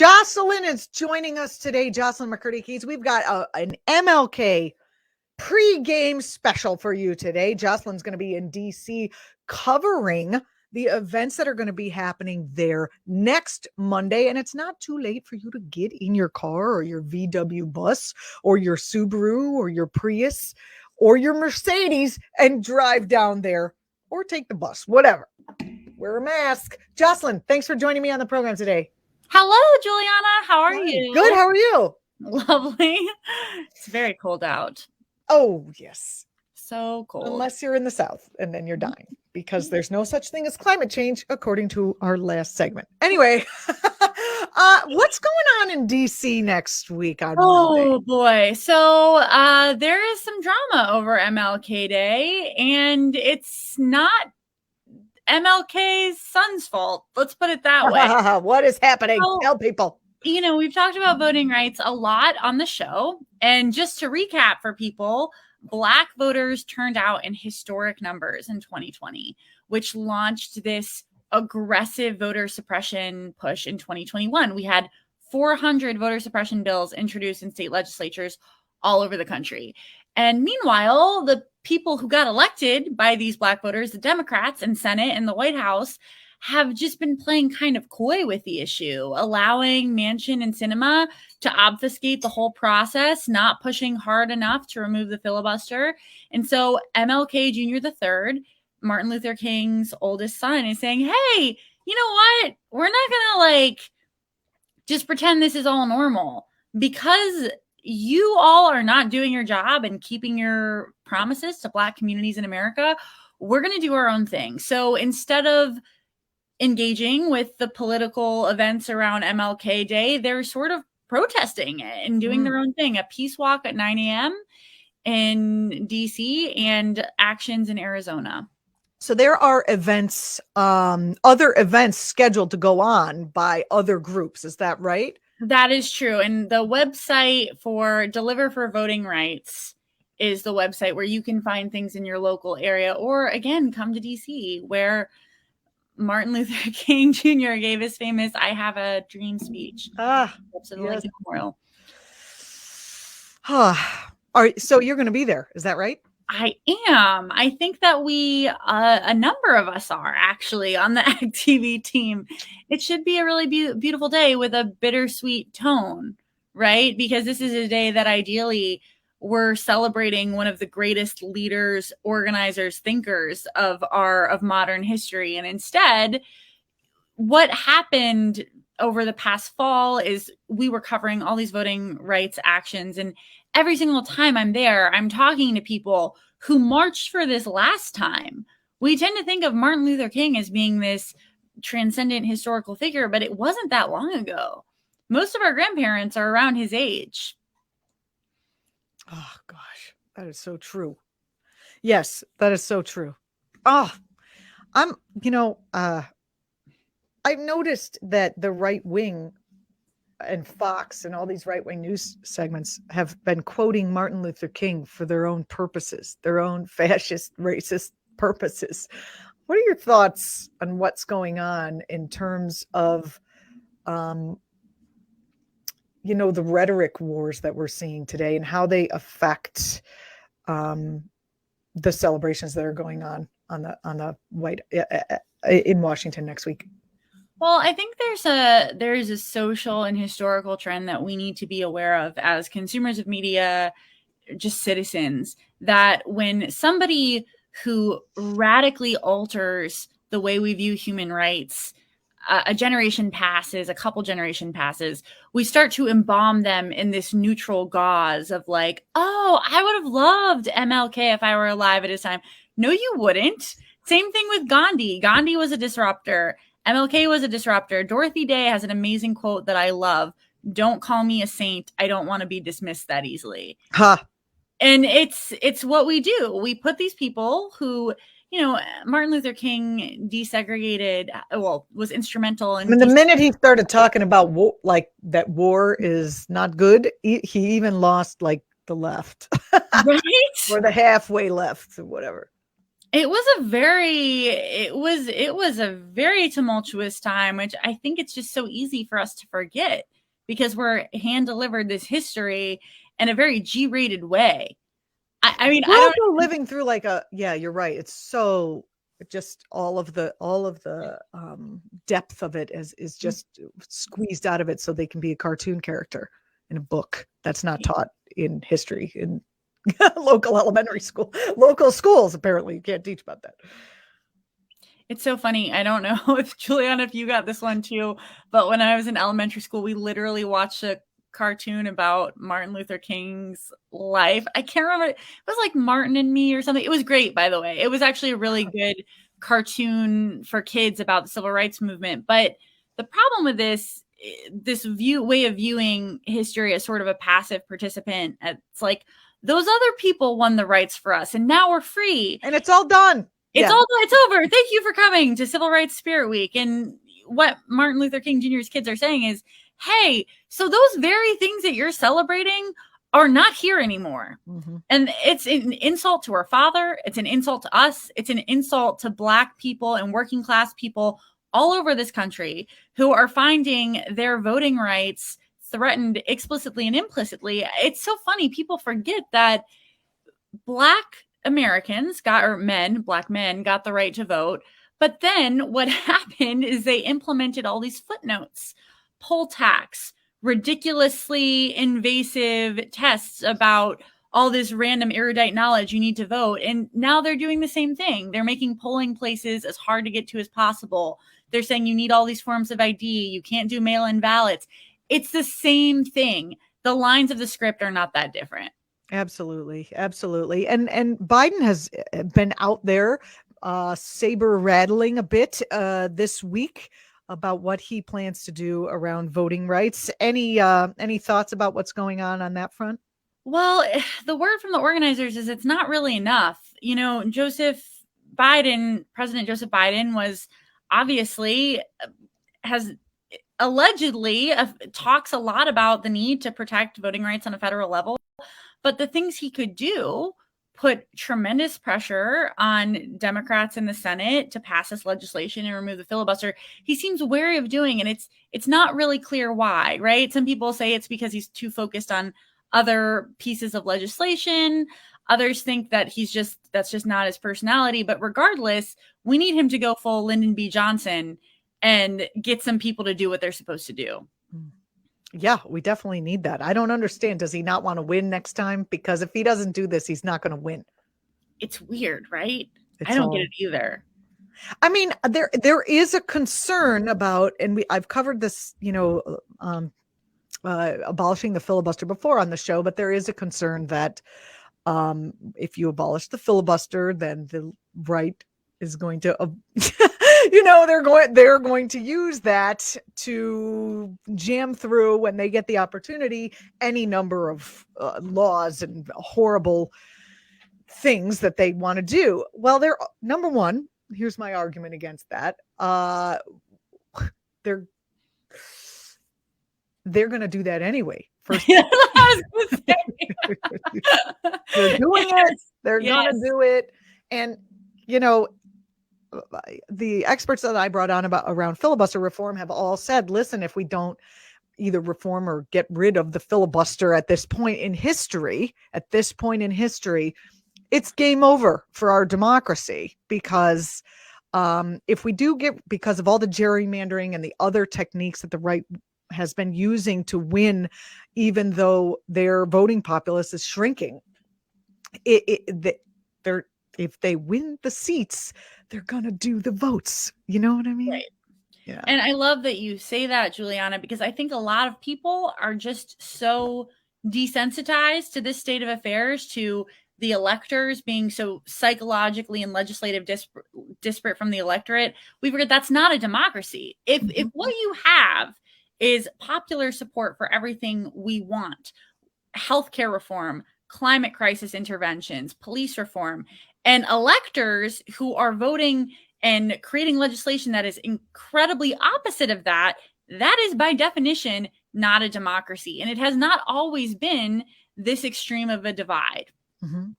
Jocelyn is joining us today. Jocelyn McCurdy Keys. We've got an MLK pre-game special for you today. Jocelyn's going to be in DC covering the events that are going to be happening there next Monday. And it's not too late for you to get in your car or your VW bus or your Subaru or your Prius or your Mercedes and drive down there or take the bus, whatever. Wear a mask. Jocelyn, thanks for joining me on the program today. Hello, Juliana. How are you? Good. How are you? Lovely. It's very cold out. Oh, yes. So cold. Unless you're in the South, and then you're dying because there's no such thing as climate change, according to our last segment. Anyway, what's going on in DC next week on Monday? Oh, boy. So there is some drama over MLK Day, and it's not MLK's son's fault. Let's put it that way. What is happening? Tell people. You know, we've talked about voting rights a lot on the show. And just to recap for people, Black voters turned out in historic numbers in 2020, which launched this aggressive voter suppression push in 2021. We had 400 voter suppression bills introduced in state legislatures all over the country. And meanwhile, the people who got elected by these Black voters, the Democrats in Senate and the White House, have just been playing kind of coy with the issue, allowing Manchin and Sinema to obfuscate the whole process, not pushing hard enough to remove the filibuster. And so MLK Jr. III, Martin Luther King's oldest son, is saying, hey, you know what? We're not going to just pretend this is all normal, because you all are not doing your job and keeping your promises to Black communities in America. We're going to do our own thing. So instead of engaging with the political events around MLK Day, they're sort of protesting it and doing their own thing. A peace walk at 9 a.m. in DC and actions in Arizona. So there are events, other events scheduled to go on by other groups. Is that right? That is true. And the website for Deliver for Voting Rights is the website where you can find things in your local area, or again, come to DC, where Martin Luther King Jr. gave his famous "I Have a Dream" speech. Yes. Memorial. All right, so you're going to be there, is that right? I am. I think that we, a number of us are actually on the act.tv team. It should be a really beautiful day with a bittersweet tone, right? Because this is a day that ideally we're celebrating one of the greatest leaders, organizers, thinkers of modern history. And instead, what happened over the past fall is we were covering all these voting rights actions. And every single time I'm there, I'm talking to people who marched for this last time. We tend to think of Martin Luther King as being this transcendent historical figure, but it wasn't that long ago. Most of our grandparents are around his age. Oh, gosh, that is so true. Yes, that is so true. Oh, I've noticed that the right wing and Fox and all these right-wing news segments have been quoting Martin Luther King for their own purposes, their own fascist, racist purposes. What are your thoughts on what's going on in terms of, the rhetoric wars that we're seeing today and how they affect the celebrations that are going on the in Washington next week? Well, I think there's a social and historical trend that we need to be aware of as consumers of media, just citizens, that when somebody who radically alters the way we view human rights, a generation passes, a couple generation passes, we start to embalm them in this neutral gauze of like, oh, I would have loved MLK if I were alive at his time. No, you wouldn't. Same thing with Gandhi. Gandhi was a disruptor. MLK was a disruptor. Dorothy Day has an amazing quote that I love. Don't call me a saint. I don't want to be dismissed that easily. And it's what we do. We put these people who, Martin Luther King desegregated, was instrumental. In the minute he started talking about war, that war is not good, he even lost the left, right? or the halfway left, or whatever. It was a very tumultuous time, which I think it's just so easy for us to forget because we're hand delivered this history in a very G-rated way. I mean, We're I don't. also living through like yeah, you're right. It's so just all of the depth of it is just squeezed out of it so they can be a cartoon character in a book that's not taught in history in local elementary school, local schools. Apparently, you can't teach about that. It's so funny. I don't know if Juliana, if you got this one too, but when I was in elementary school, we literally watched a cartoon about Martin Luther King's life. I can't remember. It was like Martin and Me or something. It was great, by the way. It was actually a really good cartoon for kids about the civil rights movement. But the problem with this way of viewing history as sort of a passive participant, it's like those other people won the rights for us, and now we're free, and it's all done. It's over. Thank you for coming to Civil Rights Spirit Week. And what Martin Luther King Jr.'s kids are saying is, hey, so those very things that you're celebrating are not here anymore. Mm-hmm. And it's an insult to our father. It's an insult to us. It's an insult to Black people and working class people all over this country who are finding their voting rights threatened explicitly and implicitly. It's so funny. People forget that Black Americans Black men got the right to vote. But then what happened is they implemented all these footnotes, poll tax, ridiculously invasive tests about all this random erudite knowledge you need to vote. And now they're doing the same thing. They're making polling places as hard to get to as possible. They're saying you need all these forms of ID. You can't do mail-in ballots. It's the same thing. The lines of the script are not that different. Absolutely. Absolutely. And Biden has been out there saber rattling a bit this week about what he plans to do around voting rights. Any thoughts about what's going on that front? Well, the word from the organizers is it's not really enough. You know, President Joseph Biden was obviously has allegedly talks a lot about the need to protect voting rights on a federal level. But the things he could do put tremendous pressure on Democrats in the Senate to pass this legislation and remove the filibuster. He seems wary of doing, and it's not really clear why, right? Some people say it's because he's too focused on other pieces of legislation. Others think that that's just not his personality. But regardless, we need him to go full Lyndon B. Johnson and get some people to do what they're supposed to do. Yeah, we definitely need that. I don't understand. Does he not want to win next time? Because if he doesn't do this, he's not going to win. It's weird, right? I don't get it either. I mean, there is a concern about, and I've covered this, abolishing the filibuster before on the show, but there is a concern that if you abolish the filibuster, then the right is going to, they're going to use that to jam through when they get the opportunity any number of laws and horrible things that they want to do. Well, number one, here's my argument against that. They're going to do that anyway. First, they're doing it. They're going to do it. And, the experts that I brought on around filibuster reform have all said, listen, if we don't either reform or get rid of the filibuster at this point in history, it's game over for our democracy, because if we do because of all the gerrymandering and the other techniques that the right has been using to win, even though their voting populace is shrinking, if they win the seats, they're going to do the votes. You know what I mean? Right. Yeah. And I love that you say that, Juliana, because I think a lot of people are just so desensitized to this state of affairs, to the electors being so psychologically and legislative disparate from the electorate. We forget that's not a democracy. If what you have is popular support for everything we want, healthcare reform, climate crisis interventions, police reform, and electors who are voting and creating legislation that is incredibly opposite of that, that is by definition not a democracy. And it has not always been this extreme of a divide. Mm-hmm.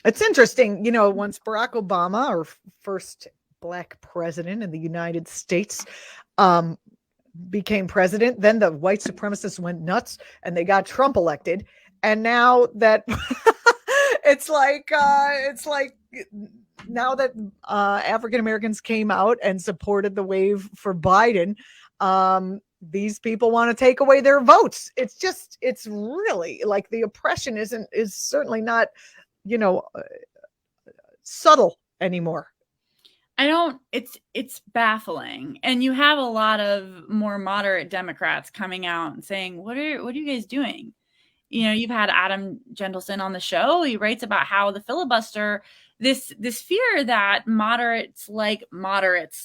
It's interesting, once Barack Obama, our first Black president in the United States, became president, then the white supremacists went nuts and they got Trump elected. And now that it's like now that African Americans came out and supported the wave for Biden, these people want to take away their votes. It's really like the oppression is certainly not, subtle anymore. It's baffling. And you have a lot of more moderate Democrats coming out and saying, what are you guys doing? You've had Adam Gentleson on the show. He writes about how the filibuster, this fear that moderates,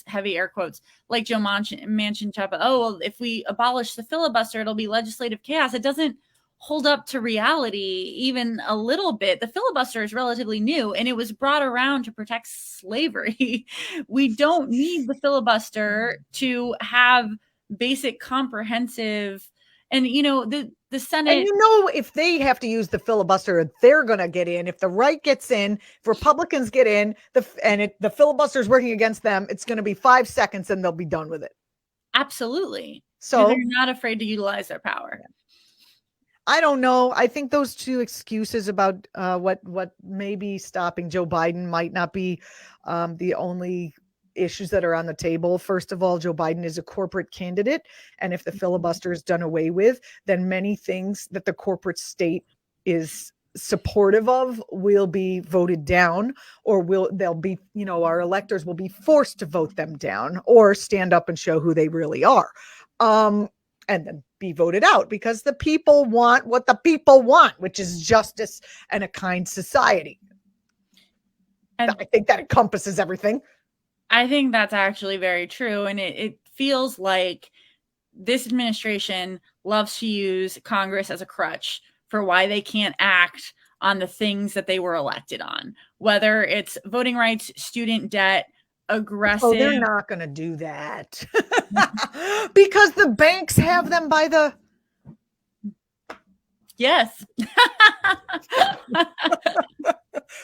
heavy air quotes, like Joe Manchin, well, if we abolish the filibuster, it'll be legislative chaos. It doesn't hold up to reality even a little bit. The filibuster is relatively new, and it was brought around to protect slavery. We don't need the filibuster to have basic comprehensive, and the Senate. And if they have to use the filibuster, they're going to get in. If the right gets in, if Republicans get in, the filibuster is working against them, it's going to be 5 seconds and they'll be done with it. Absolutely. So they're not afraid to utilize their power. Yeah. I don't know. I think those two excuses about what may be stopping Joe Biden might not be the only issues that are on the table. First of all, Joe Biden is a corporate candidate. And if the filibuster is done away with, then many things that the corporate state is supportive of will be voted down, or they'll be, our electors will be forced to vote them down or stand up and show who they really are. And then be voted out, because the people want what the people want, which is justice and a kind society. And I think that encompasses everything. I think that's actually very true. And it feels like this administration loves to use Congress as a crutch for why they can't act on the things that they were elected on, whether it's voting rights, student debt, aggressive. Oh, they're not going to do that because the banks have them by the. Yes.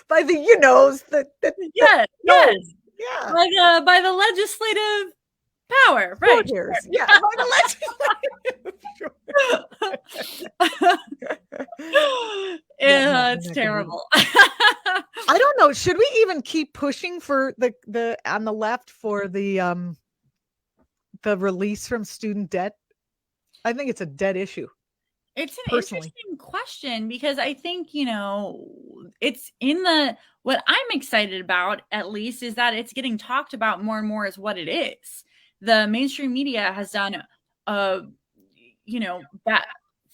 By the, yes. Yeah. By the legislative power, right? Yeah, by the legislative. Yeah, it's terrible. I don't know. Should we even keep pushing for the on the left for the release from student debt? I think it's a dead issue. It's an interesting question, because I think, it's what I'm excited about, at least, is that it's getting talked about more and more as what it is. The mainstream media has done that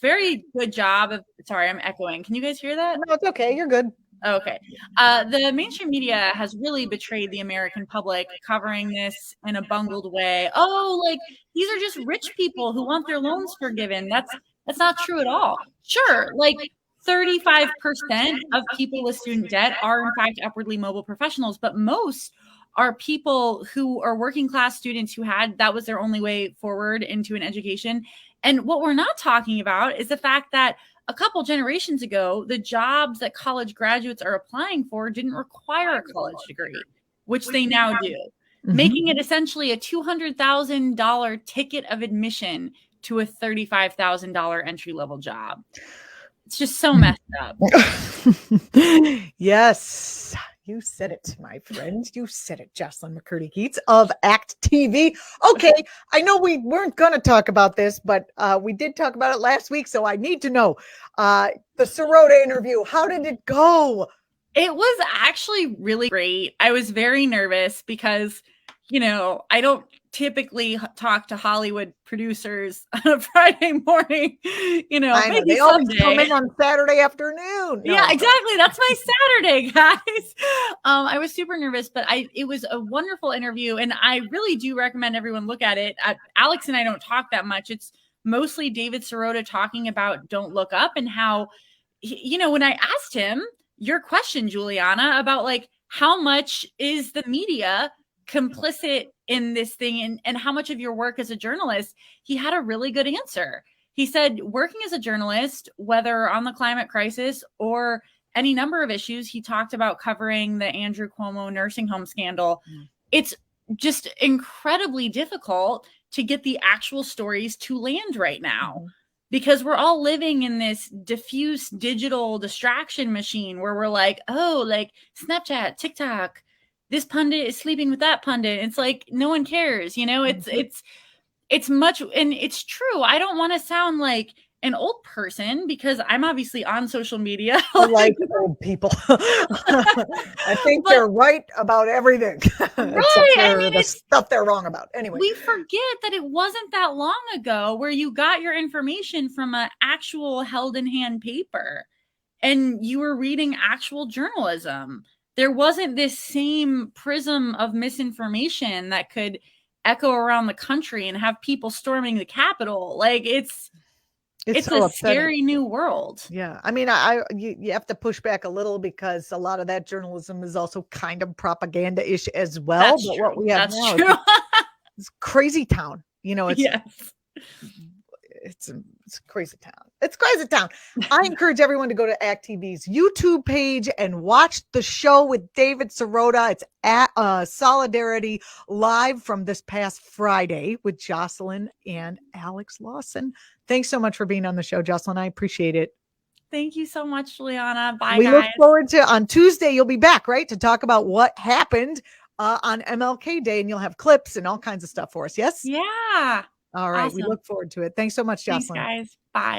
very good job of, sorry, I'm echoing. Can you guys hear that? No, it's okay. You're good. Okay. The mainstream media has really betrayed the American public, covering this in a bungled way. Oh, these are just rich people who want their loans forgiven. That's not true at all. Sure, 35% of people with student debt are in fact upwardly mobile professionals, but most are people who are working class students who that was their only way forward into an education. And what we're not talking about is the fact that a couple generations ago, the jobs that college graduates are applying for didn't require a college degree, which they now do, making it essentially a $200,000 ticket of admission to a $35,000 entry-level job. It's just so messed up. Yes, you said it, my friend. You said it, Jocelyn McCurdy-Keats of act.tv. Okay, I know we weren't going to talk about this, but we did talk about it last week, so I need to know. The Sirota interview, how did it go? It was actually really great. I was very nervous because, I don't typically talk to Hollywood producers on a Friday morning, maybe they always come in on Saturday afternoon. Yeah, exactly. That's my Saturday, guys. I was super nervous, but it was a wonderful interview, and I really do recommend everyone look at it. Alex and I don't talk that much. It's mostly David Sirota talking about Don't Look Up, and how, when I asked him your question, Juliana, about how much is the media complicit in this thing, and how much of your work as a journalist, he had a really good answer. He said, working as a journalist, whether on the climate crisis or any number of issues. He talked about covering the Andrew Cuomo nursing home scandal. Mm. It's just incredibly difficult to get the actual stories to land right now. Mhm. Because we're all living in this diffuse digital distraction machine where we're like, oh, like Snapchat, TikTok, this pundit is sleeping with that pundit. It's like, no one cares, you know, it's much, and it's true. I don't want to sound like an old person because I'm obviously on social media. I like old people. I think But- they're right about everything. Except Right, I for mean, the it's- stuff they're wrong about. Anyway, We forget that it wasn't that long ago where you got your information from an actual held in hand paper and you were reading actual journalism. There wasn't this same prism of misinformation that could echo around the country and have people storming the Capitol. Like it's so a upsetting. scary new world. Yeah. I mean, you have to push back a little because a lot of that journalism is also kind of propaganda-ish as well. That's but true. what we have That's now true. is crazy town. You know, it's Yes. it's crazy town. It's crazy town. I encourage everyone to go to Act TV's YouTube page and watch the show with David Sirota. It's at Solidarity Live from this past Friday with Jocelyn and Alex Lawson. Thanks so much for being on the show, Jocelyn. I appreciate it. Thank you so much, Juliana. Bye, We guys. look forward to on Tuesday. You'll be back, right, to talk about what happened on MLK Day, and you'll have clips and all kinds of stuff for us. Yes. Yeah. All right. Awesome. We look forward to it. Thanks so much, Thanks, Jocelyn. guys. Bye.